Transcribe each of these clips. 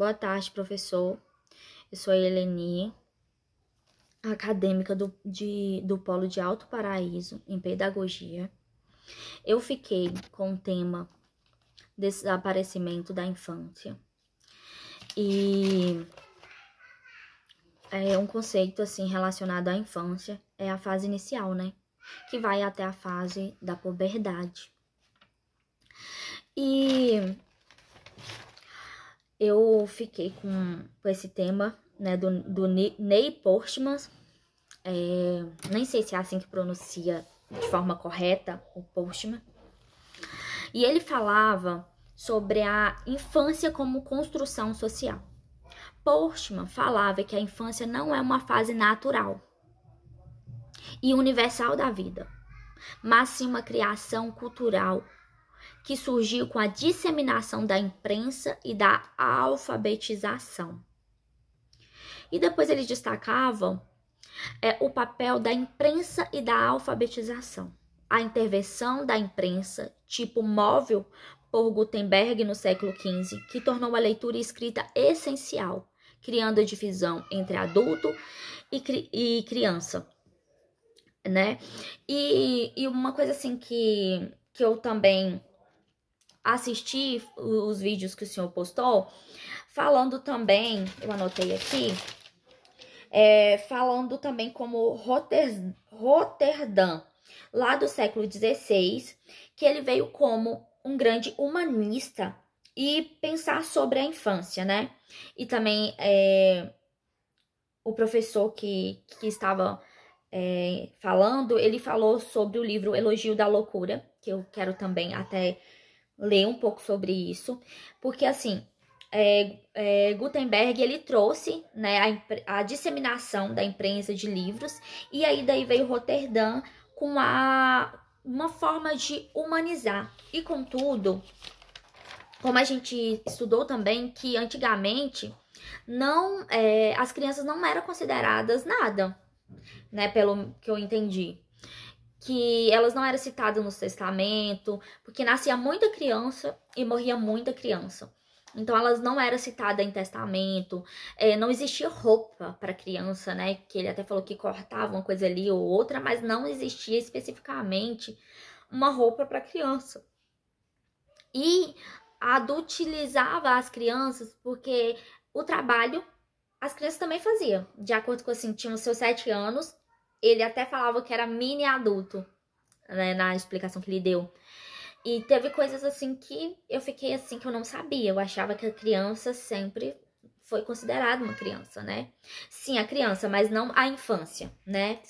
Boa tarde, professor. Eu sou a Eleni, acadêmica do Polo de Alto Paraíso, em Pedagogia. Eu fiquei com o tema desaparecimento da infância. E é um conceito, assim, relacionado à infância, é a fase inicial, né? Que vai até a fase da puberdade. E eu fiquei com esse tema, né, do Neil Postman. Nem sei se é assim que pronuncia de forma correta o Postman. E ele falava sobre a infância como construção social. Postman falava que a infância não é uma fase natural e universal da vida, mas sim uma criação cultural que surgiu com a disseminação da imprensa e da alfabetização. E depois eles destacavam o papel da imprensa e da alfabetização. A intervenção da imprensa, tipo móvel, por Gutenberg no século XV, que tornou a leitura e escrita essencial, criando a divisão entre adulto e criança, né? E uma coisa assim que eu também assisti os vídeos que o senhor postou, falando também, eu anotei aqui, falando também como Roterdã, lá do século XVI, que ele veio como um grande humanista e pensar sobre a infância, né? E também o professor que estava falando, ele falou sobre o livro Elogio da Loucura, que eu quero também até ler um pouco sobre isso, porque assim, Gutenberg, ele trouxe, né, a disseminação da imprensa de livros, e aí daí veio Roterdã com uma forma de humanizar. E contudo, como a gente estudou também, que antigamente as crianças não eram consideradas nada, né, pelo que eu entendi. Que elas não eram citadas no testamento, porque nascia muita criança e morria muita criança. Então, elas não eram citadas em testamento, não existia roupa para criança, né? Que ele até falou que cortava uma coisa ali ou outra, mas não existia especificamente uma roupa para criança. E adultilizava as crianças, porque o trabalho as crianças também faziam. De acordo com assim, tinham seus 7 anos, ele até falava que era mini adulto, né, na explicação que ele deu. E teve coisas assim que eu fiquei assim que eu não sabia. Eu achava que a criança sempre foi considerada uma criança, né? Sim, a criança, mas não a infância, né?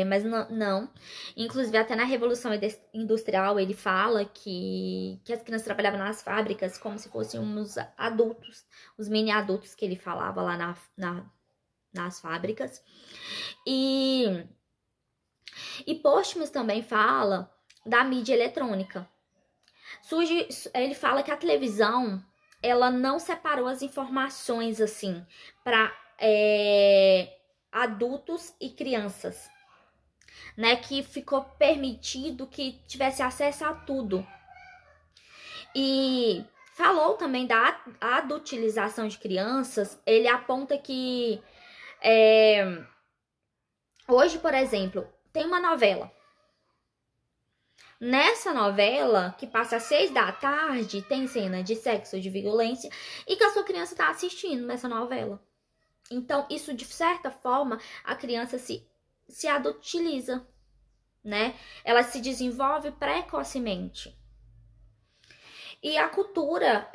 Mas não. Inclusive, até na Revolução Industrial, ele fala que as crianças trabalhavam nas fábricas como se fossem uns adultos, os mini adultos que ele falava lá nas fábricas. E Postman também fala da mídia eletrônica. Ele fala que a televisão, ela não separou as informações assim para adultos e crianças, né? Que ficou permitido que tivesse acesso a tudo. E falou também da adultização de crianças. Ele aponta que hoje, por exemplo, tem uma novela. Nessa novela, que passa às 6 da tarde, tem cena de sexo, de violência, e que a sua criança está assistindo nessa novela. Então, isso, de certa forma, a criança se adultiliza, né? Ela se desenvolve precocemente. E a cultura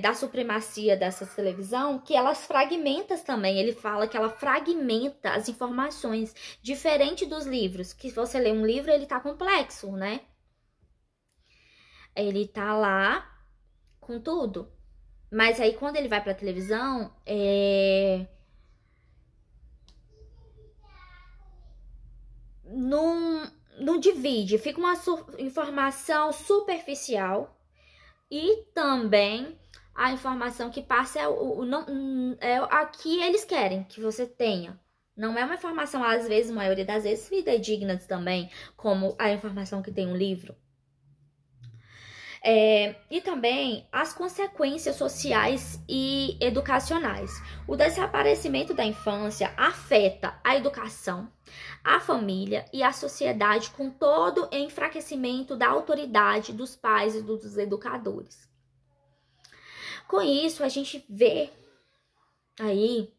da supremacia dessa televisão, que elas fragmentam também. Ele fala que ela fragmenta as informações, diferente dos livros. Que se você lê um livro, ele tá complexo, né? Ele tá lá com tudo. Mas aí, quando ele vai pra televisão, não divide. Fica uma informação superficial. E também a informação que passa é a que eles querem que você tenha. Não é uma informação, às vezes, a maioria das vezes, fidedigna também, como a informação que tem um livro. E também as consequências sociais e educacionais. O desaparecimento da infância afeta a educação, a família e a sociedade, com todo o enfraquecimento da autoridade dos pais e dos educadores. Com isso, a gente vê aí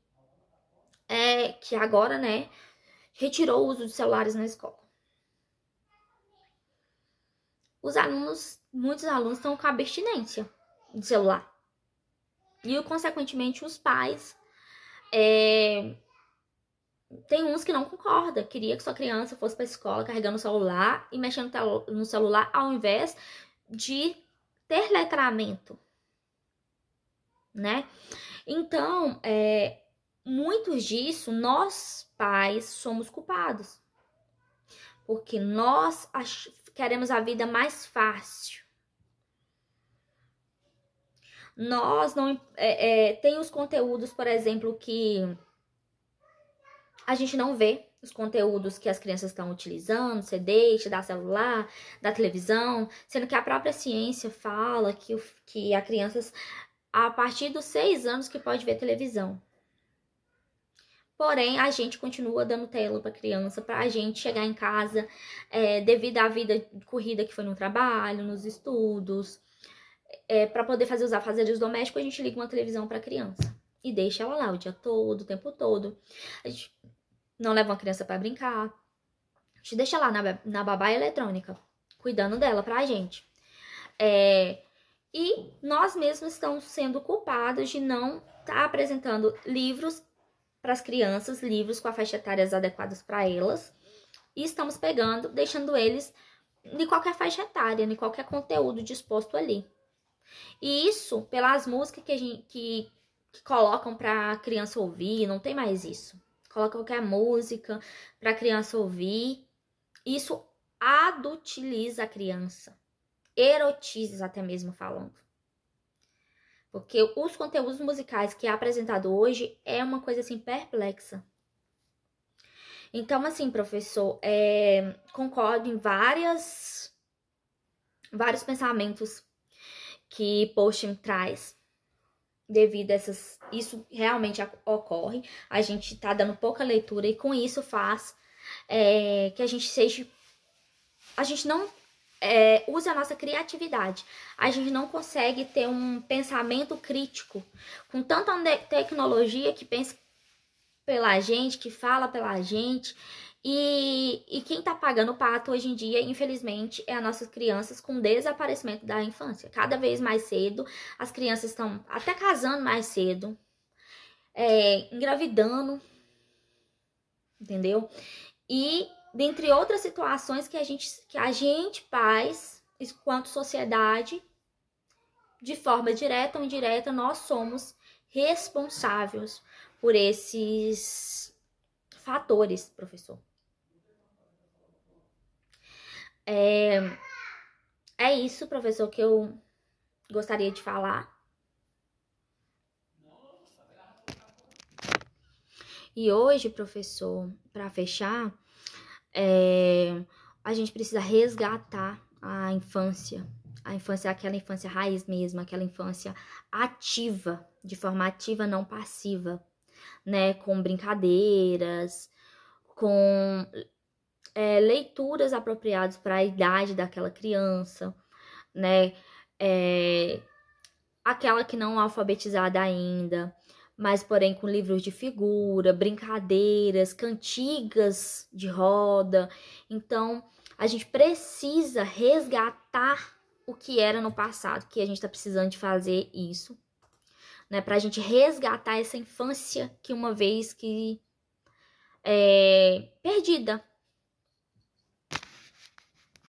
que agora, né, retirou o uso de celulares na escola. Muitos alunos estão com abstinência de celular. E, consequentemente, os pais tem uns que não concordam. Queria que sua criança fosse para a escola carregando o celular e mexendo no celular ao invés de ter letramento, né? Então, muitos disso, nós pais somos culpados. Porque nós queremos a vida mais fácil. Nós não... tem os conteúdos, por exemplo, que a gente não vê. Os conteúdos que as crianças estão utilizando, você deixa, da celular, da televisão. Sendo que a própria ciência fala que a criança, a partir dos 6 anos, que pode ver televisão. Porém, a gente continua dando tela para criança, para a gente chegar em casa, devido à vida corrida que foi no trabalho, nos estudos, para poder fazer os afazeres domésticos, a gente liga uma televisão para a criança e deixa ela lá o dia todo, o tempo todo. A gente não leva uma criança para brincar, a gente deixa lá na babá eletrônica, cuidando dela pra gente. E nós mesmos estamos sendo culpados de não estar apresentando livros para as crianças, livros com a faixa etária adequadas para elas, e estamos pegando, deixando eles de qualquer faixa etária, de qualquer conteúdo disposto ali. E isso pelas músicas que colocam para a criança ouvir, não tem mais isso. Coloca qualquer música para a criança ouvir. Isso adultiliza a criança, erotiza até mesmo falando. Porque os conteúdos musicais que é apresentado hoje é uma coisa assim perplexa. Então, assim, professor, concordo em vários pensamentos que Poston traz. Devido a isso realmente ocorre. A gente tá dando pouca leitura e com isso faz que a gente não use a nossa criatividade. A gente não consegue ter um pensamento crítico com tanta tecnologia que pensa pela gente, que fala pela gente. E quem tá pagando o pato hoje em dia, infelizmente, é as nossas crianças com desaparecimento da infância. Cada vez mais cedo, as crianças estão até casando mais cedo, engravidando, entendeu? E dentre outras situações que a gente faz, enquanto sociedade, de forma direta ou indireta, nós somos responsáveis por esses fatores, professor. É isso, professor, que eu gostaria de falar. E hoje, professor, para fechar, a gente precisa resgatar a infância. A infância é aquela infância raiz mesmo, aquela infância ativa, de forma ativa, não passiva, né? Com brincadeiras, com leituras apropriadas para a idade daquela criança, né? Aquela que não é alfabetizada ainda, mas porém com livros de figura, brincadeiras, cantigas de roda. Então, a gente precisa resgatar o que era no passado, que a gente tá precisando de fazer isso, né? Pra gente resgatar essa infância que uma vez que perdida,